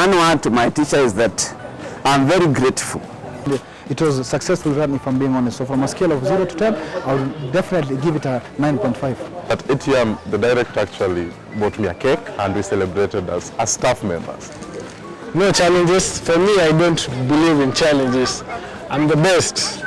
one word to my teacher is that I'm very grateful. It was a successful run, if I'm being honest. So from a scale of 0 to 10, I would definitely give it a 9.5. At ATIAM, the director actually bought me a cake and we celebrated as staff members. No challenges. For me, I don't believe in challenges. I'm the best.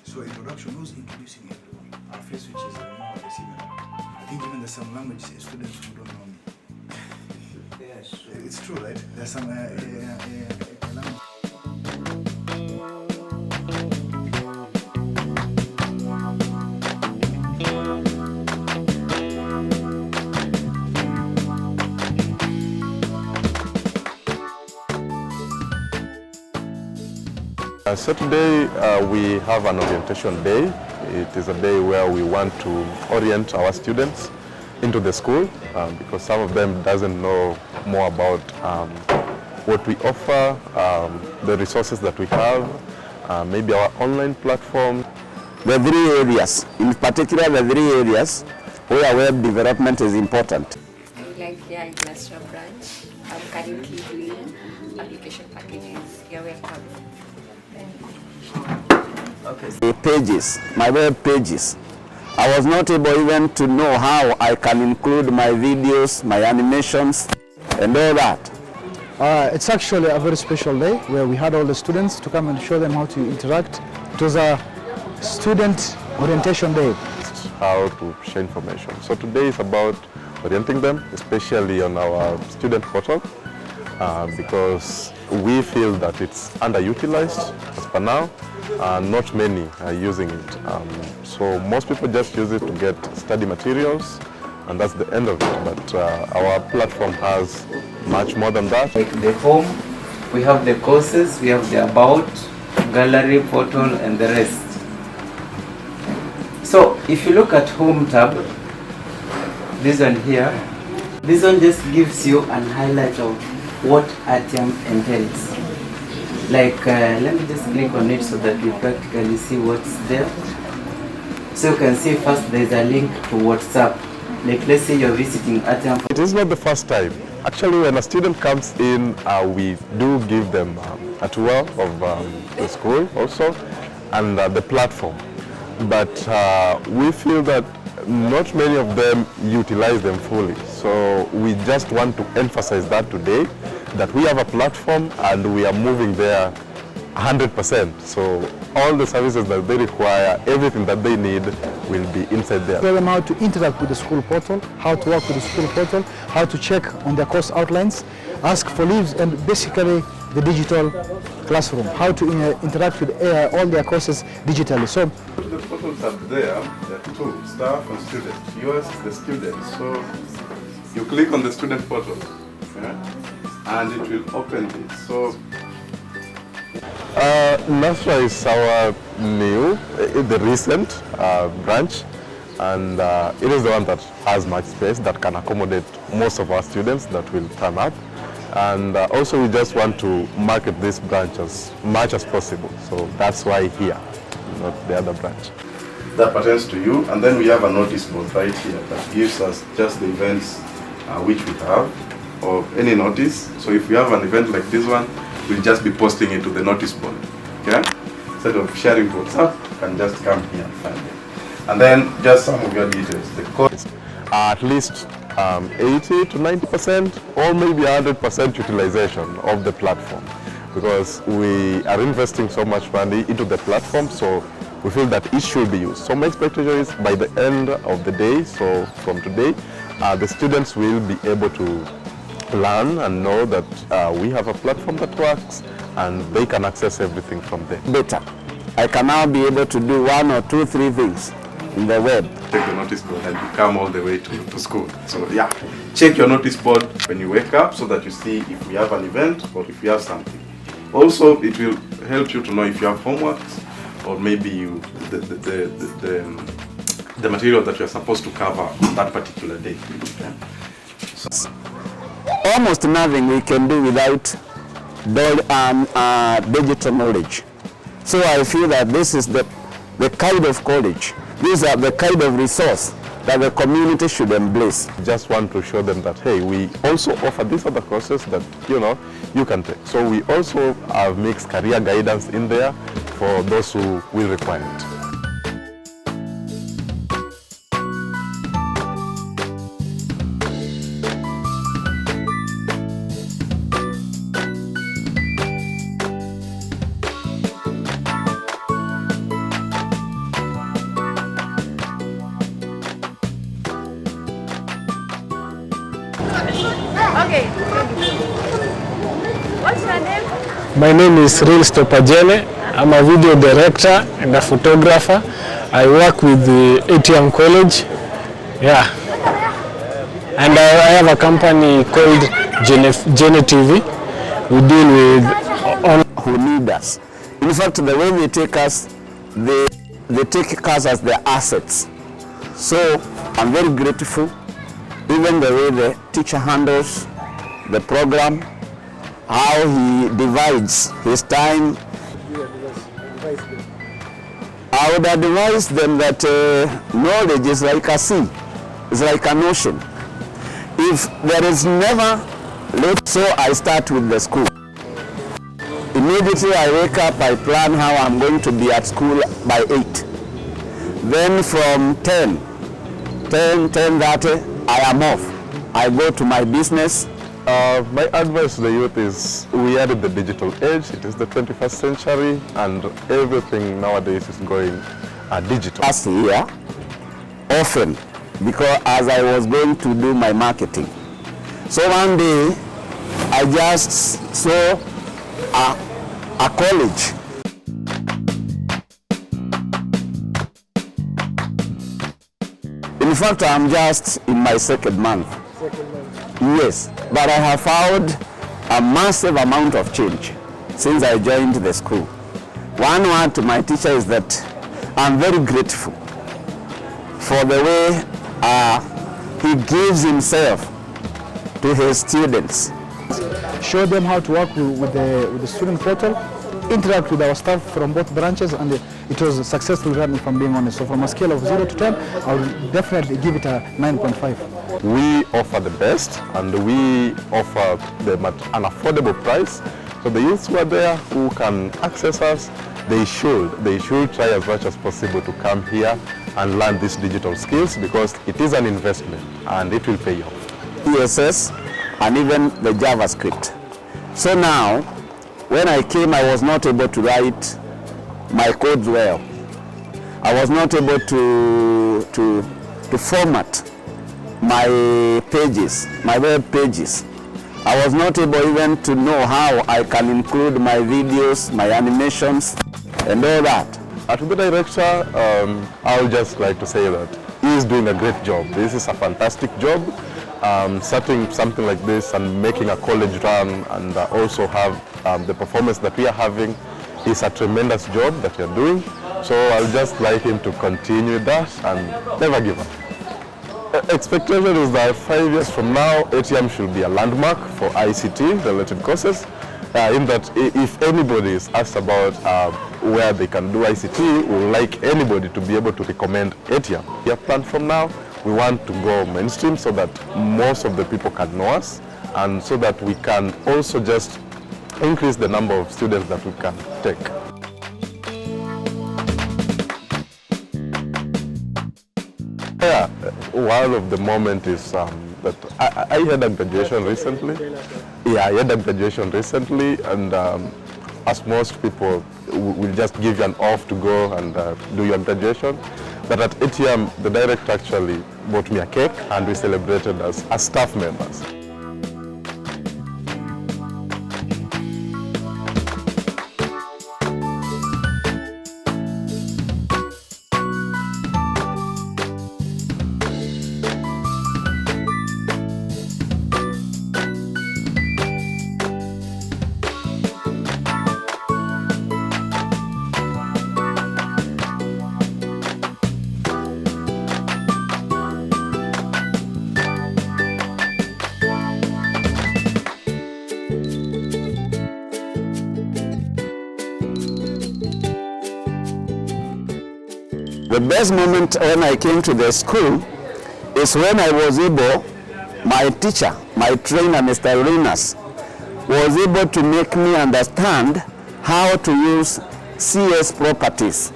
So introduction was introducing everyone. Our face, which is I think even there's some language students who don't know me. Yes, it's true, right? There's some language. So today we have an orientation day. It is a day where we want to orient our students into the school because some of them doesn't know more about what we offer, the resources that we have, maybe our online platform. The 3 areas, in particular the 3 areas where web development is important. Like there in Nasra branch, I'm currently doing application packages. You're welcome. Okay. The pages, my web pages. I was not able even to know how I can include my videos, my animations, and all that. It's actually a very special day where we had all the students to come and show them how to interact. It was a student orientation day. How to share information. So today is about orienting them, especially on our student portal, because we feel that it's underutilized as per now. Not many are using it. So most people just use it to get study materials, and that's the end of it. But our platform has much more than that. Like the home, we have the courses, we have the about, gallery, portal, and the rest. So if you look at home tab, this one here, this one just gives you an highlight of what ATIAM entails. Like, let me just click on it so that you practically see what's there. So you can see first there's a link to WhatsApp. Like, let's say you're visiting ATIAM. It is not the first time. Actually, when a student comes in, we do give them a tour of the school also and the platform. But we feel that not many of them utilize them fully. So we just want to emphasize that today, that we have a platform and we are moving there 100%. So all the services that they require, everything that they need will be inside there. Tell them how to interact with the school portal, how to work with the school portal, how to check on their course outlines, ask for leaves, and basically the digital classroom, how to interact with all their courses digitally. So the portals are there are 2, staff and students. Yours is the student, so you click on the student portal, and it will open this. So Nasra is our new, the recent branch, and it is the one that has much space that can accommodate most of our students that will turn up. And also we just want to market this branch as much as possible. So that's why here, not the other branch. that pertains to you, and then we have a notice board right here that gives us just the events which we have, or any notice. So if we have an event like this one, we'll just be posting it to the notice board. Okay? Instead of sharing to WhatsApp, you can just come here and find it. And then just some of your details. The cost at least 80 to 90% or maybe 100% utilization of the platform, because we are investing so much money into the platform, so we feel that it should be used. So my expectation is by the end of the day, so from today, the students will be able to learn and know that we have a platform that works and they can access everything from there. Better. I can now be able to do 1 or 2, 3 things in the web. Take the notice board and you come all the way to school. So yeah, check your notice board when you wake up so that you see if we have an event or if we have something. Also, it will help you to know if you have homeworks or maybe the material that you're supposed to cover on that particular day. So, almost nothing we can do without digital knowledge. So I feel that this is the kind of college, these are the kind of resource that the community should embrace. Just want to show them that, hey, we also offer these other courses that, you can take. So we also have mixed career guidance in there for those who will require it. Okay. What's your name? My name is Real Stopajene. I'm a video director and a photographer. I work with the ATIAM college. Yeah. And I have a company called Gene TV. We deal with who need us. In fact, the way they take us, they take us as their assets. So I'm very grateful. Even the way the teacher handles the program, how he divides his time. I would advise them that knowledge is like a sea, it's like an ocean. If there is never late, so I start with the school. Immediately I wake up, I plan how I'm going to be at school by 8. Then from 10:30, I am off. I go to my business. My advice to the youth is we are in the digital age. It is the 21st century and everything nowadays is going digital. Last year, often, because as I was going to do my marketing. So one day, I just saw a college. In fact, I'm just in my second month. Yes, but I have found a massive amount of change since I joined the school. One word to my teacher is that I'm very grateful for the way he gives himself to his students. Show them how to work with the student portal, interact with our staff from both branches, and it was a successful run, if I'm being honest. So from a scale of 0 to 10, I would definitely give it a 9.5. We offer the best and we offer them at an affordable price. So the youths who are there who can access us, they should try as much as possible to come here and learn these digital skills because it is an investment and it will pay off. ESS and even the JavaScript. So now, when I came, I was not able to write my codes well. I was not able to format my pages, my web pages. I was not able even to know how I can include my videos, my animations, and all that. To the director, I would just like to say that he is doing a great job. This is a fantastic job. Starting something like this and making a college run and also have the performance that we are having is a tremendous job that you're doing. So I'll just like him to continue that and never give up. Expectation is that 5 years from now, ATIAM should be a landmark for ICT related courses. In that if anybody is asked about where they can do ICT, we would like anybody to be able to recommend ATIAM. We have planned from now, we want to go mainstream so that most of the people can know us and so that we can also just increase the number of students that we can take. Yeah, one of the moment is that I had a graduation recently. Yeah, I had a graduation recently and as most people will just give you an off to go and do your graduation. But at ATIAM, the director actually bought me a cake and we celebrated as staff members. The best moment when I came to the school is when I was able, my teacher, my trainer, Mr. Linus, was able to make me understand how to use CS properties,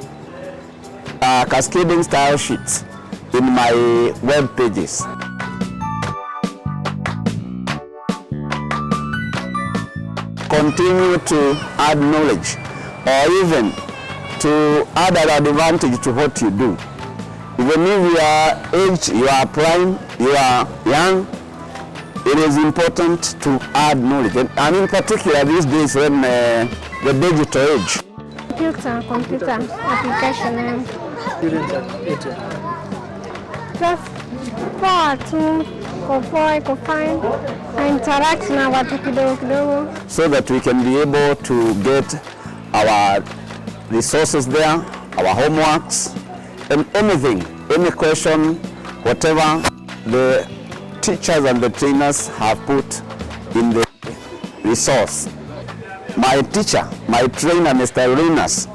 cascading style sheets in my web pages. Continue to add knowledge or even to add an advantage to what you do. Even if you are aged, you are prime, you are young, it is important to add knowledge. And in particular these days when the digital age. Computer application. Students at ATIAM. Just poa tu, kupoa, kufine, interact na watu kidogo kidogo. So that we can be able to get our resources there, our homeworks, and anything, any question, whatever the teachers and the trainers have put in the resource. My teacher, my trainer, Mr. Linus,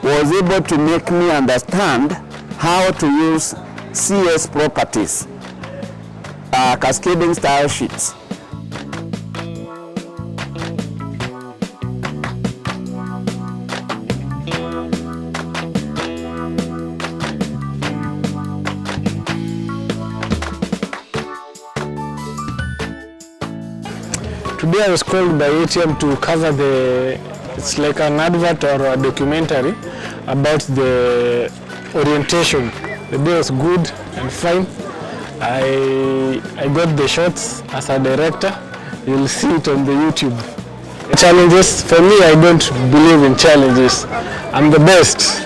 was able to make me understand how to use CS properties, cascading style sheets. Today I was called by ATIAM to cover it's like an advert or a documentary about the orientation. The day was good and fine. I got the shots as a director. You'll see it on the YouTube. Challenges, for me, I don't believe in challenges. I'm the best.